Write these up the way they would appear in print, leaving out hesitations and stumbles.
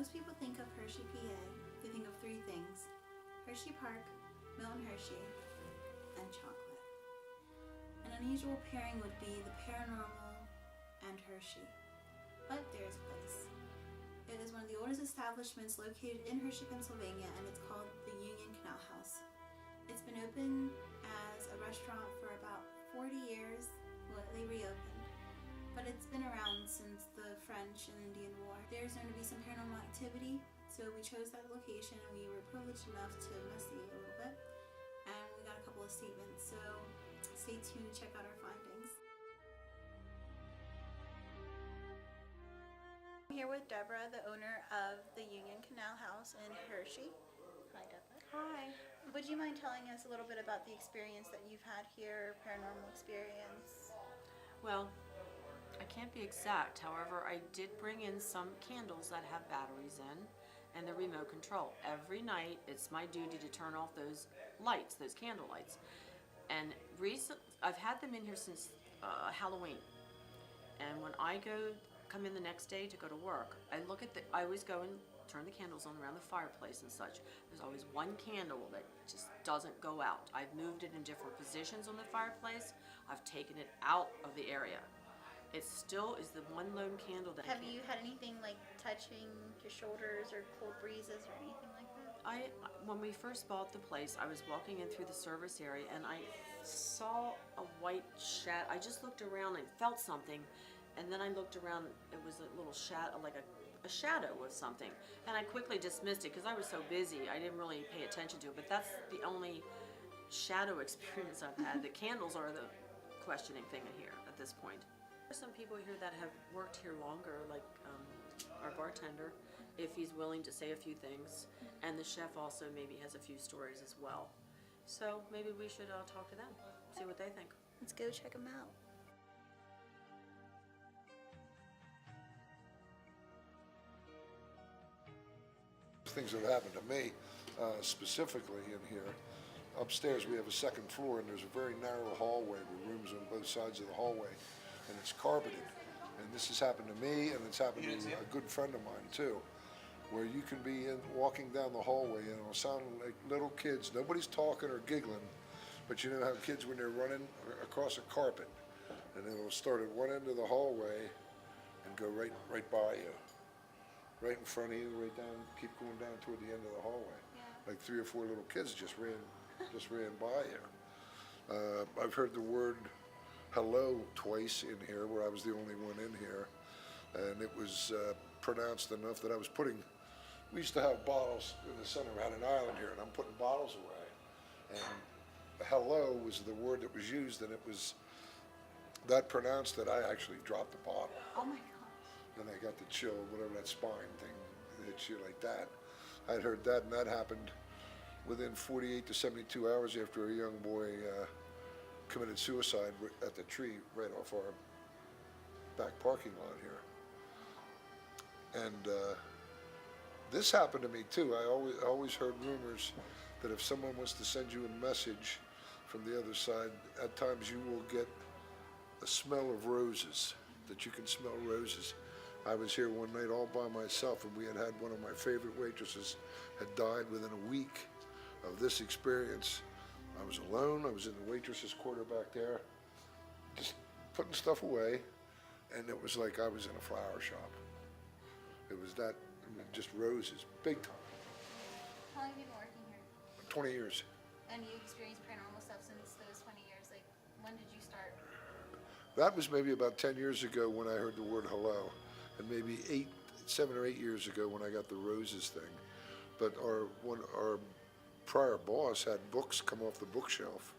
Most people think of Hershey, PA. They think of three things: Hershey Park, Milton Hershey, and chocolate. An unusual pairing would be the paranormal and Hershey. But there's a place. It is one of the oldest establishments located in Hershey, Pennsylvania, and it's called the Union Canal House. It's been open as a restaurant for about 40 years. Well, they reopened. But it's been around since the French and Indian War. There's known to be some paranormal activity, so we chose that location and we were privileged enough to investigate a little bit. And we got a couple of statements, so stay tuned to check out our findings. I'm here with Deborah, the owner of the Union Canal House in Hershey. Hi, Deborah. Hi. Would you mind telling us a little bit about the experience that you've had here, paranormal experience? Well, I can't be exact. However, I did bring in some candles that have batteries in and the remote control. Every night, it's my duty to turn off those lights, those candle lights. And I've had them in here since Halloween. And when I come in the next day to go to work, I always go and turn the candles on around the fireplace and such. There's always one candle that just doesn't go out. I've moved it in different positions on the fireplace. I've taken it out of the area. It still is the one lone candle that Have you had anything like touching your shoulders or cold breezes or anything like that? When we first bought the place, I was walking in through the service area and I saw a white shadow. I just looked around and felt something, and then I looked around. It was a little shadow, like a shadow of something, and I quickly dismissed it because I was so busy. I didn't really pay attention to it. But that's the only shadow experience I've had. The candles are the questioning thing in here at this point. There's some people here that have worked here longer, like our bartender, if he's willing to say a few things, and the chef also maybe has a few stories as well. So maybe we should talk to them, see what they think. Let's go check them out. Things that happened to me, specifically in here. Upstairs we have a second floor and there's a very narrow hallway with rooms on both sides of the hallway, and it's carpeted. And this has happened to me, and it's happened to a good friend of mine too, where you can be walking down the hallway and it'll sound like little kids. Nobody's talking or giggling, but you know how kids, when they're running across a carpet, and it'll start at one end of the hallway and go right by you, right in front of you, right down, keep going down toward the end of the hallway. Yeah. Like 3 or 4 little kids just ran by you. I've heard the word hello twice in here, where I was the only one in here, and it was pronounced enough that I was we used to have bottles in the center. We had an island here, and I'm putting bottles away, and hello was the word that was used, and it was that pronounced that I actually dropped the bottle. Oh my gosh. And I got the chill, whatever that spine thing hits you like that. I'd heard that, and that happened within 48 to 72 hours after a young boy committed suicide at the tree right off our back parking lot here. And this happened to me too. I always heard rumors that if someone wants to send you a message from the other side, at times you will get a smell of roses, that you can smell roses. I was here one night all by myself, and we had one of my favorite waitresses had died within a week of this experience. I was alone. I was in the waitress's quarter back there, just putting stuff away, and it was like I was in a flower shop. It was that, just roses, big time. How long have you been working here? 20 years. And you experienced paranormal stuff since those 20 years. Like, when did you start? That was maybe about 10 years ago when I heard the word hello, and maybe 7 or 8 years ago when I got the roses thing. But our prior boss had books come off the bookshelf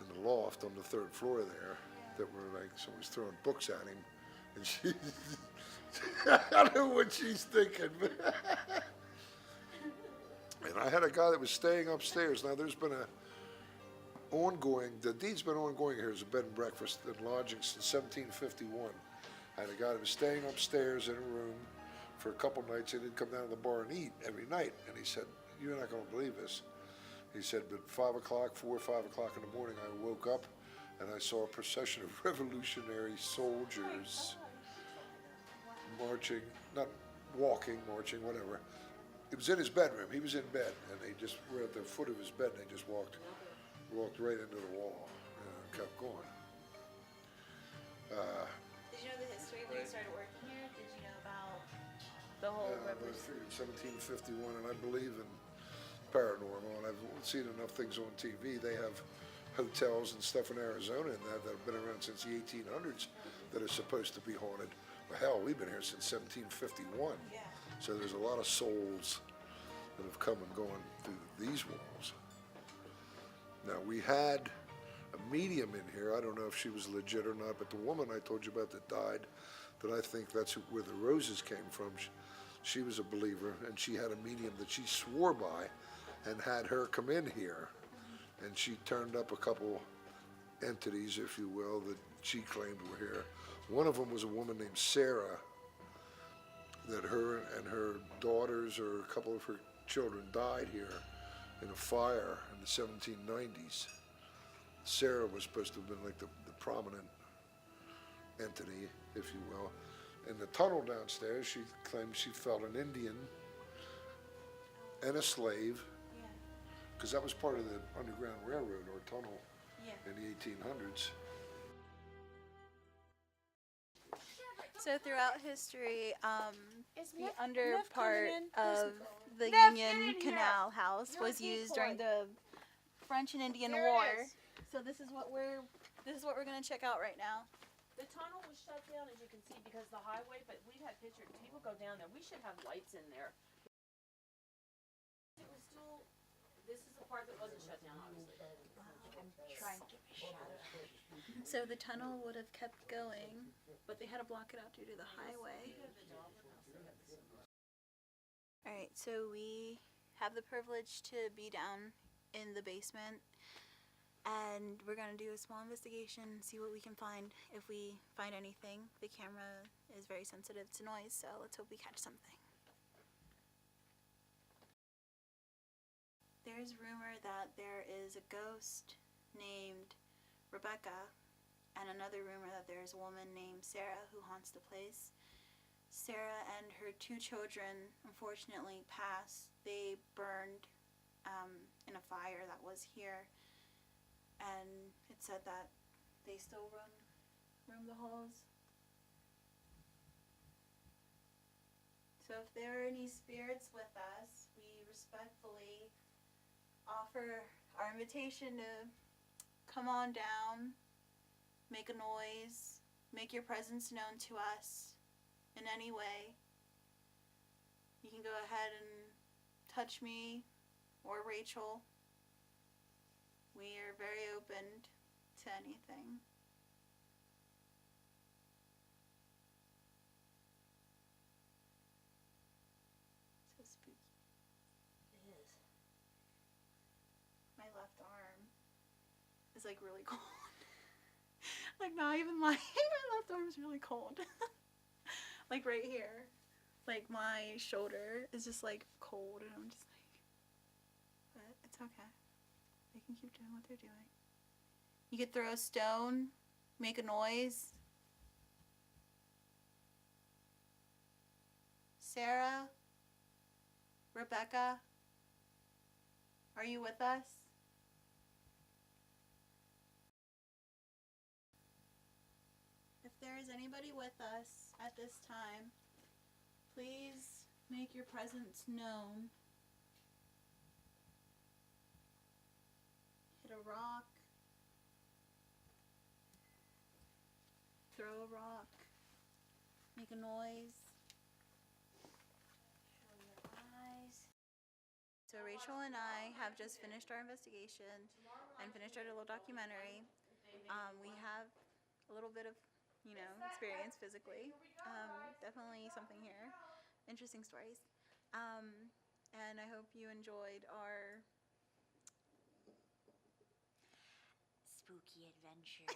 in the loft on the 3rd floor there that were like, someone was throwing books at him, and she, I don't know what she's thinking. And I had a guy that was staying upstairs. Now there's been the deed's been ongoing here as a bed and breakfast and lodging since 1751. I had a guy that was staying upstairs in a room for a couple nights, and he'd come down to the bar and eat every night. And he said, "You're not going to believe this." He said, but 4 or 5 o'clock in the morning, I woke up and I saw a procession of revolutionary soldiers marching, not walking, marching, whatever. It was in his bedroom. He was in bed, and they just were at the foot of his bed, and they just walked right into the wall, and kept going. Did you know the history when you started working here? Did you know about the whole I was in 1751, and I believe in paranormal, and I've seen enough things on TV. They have hotels and stuff in Arizona and that have been around since the 1800s that are supposed to be haunted. Well, hell, we've been here since 1751. Yeah. So there's a lot of souls that have come and gone through these walls. Now, we had a medium in here. I don't know if she was legit or not, but the woman I told you about that died, that I think that's where the roses came from. She was a believer, and she had a medium that she swore by and had her come in here. And she turned up a couple entities, if you will, that she claimed were here. One of them was a woman named Sarah, that her and her daughters or a couple of her children died here in a fire in the 1790s. Sarah was supposed to have been like the prominent entity, if you will. In the tunnel downstairs, she claimed she felt an Indian and a slave, because that was part of the Underground Railroad or tunnel in the 1800s. So throughout history, the Neff under coming part in? of the Neff, Union get in here. Canal House You're a was used during decoy. the French and Indian There it War. is. So this is what we're gonna check out right now. The tunnel was shut down, as you can see, because of the highway, but we've had pictures. People go down there. We should have lights in there. It was still, this is the part that wasn't shut down, obviously. So the tunnel would have kept going, but they had to block it out due to the highway. Alright, so we have the privilege to be down in the basement, and we're going to do a small investigation, see what we can find. If we find anything, the camera is very sensitive to noise, so let's hope we catch something. There's rumor that there is a ghost named Rebecca, and another rumor that there's a woman named Sarah who haunts the place. Sarah and her two children unfortunately passed. They burned in a fire that was here, and it said that they still roam the halls. So if there are any spirits with us, we respectfully offer our invitation to come on down, make a noise, make your presence known to us in any way. You can go ahead and touch me or Rachel. We are very open to anything. So spooky. It is. My left arm is like really cold. Like not even lying, my left arm is really cold. Like right here. Like my shoulder is just like cold, and I'm just like, but it's okay. They can keep doing what they're doing. You could throw a stone, make a noise. Sarah? Rebecca? Are you with us? If there is anybody with us at this time, please make your presence known. Hit a rock. Throw a rock. Make a noise. Show your eyes. So Rachel and I have just finished our investigation and finished our little documentary. We have a little bit of, experience physically. Definitely something here. Interesting stories. And I hope you enjoyed our spooky adventure.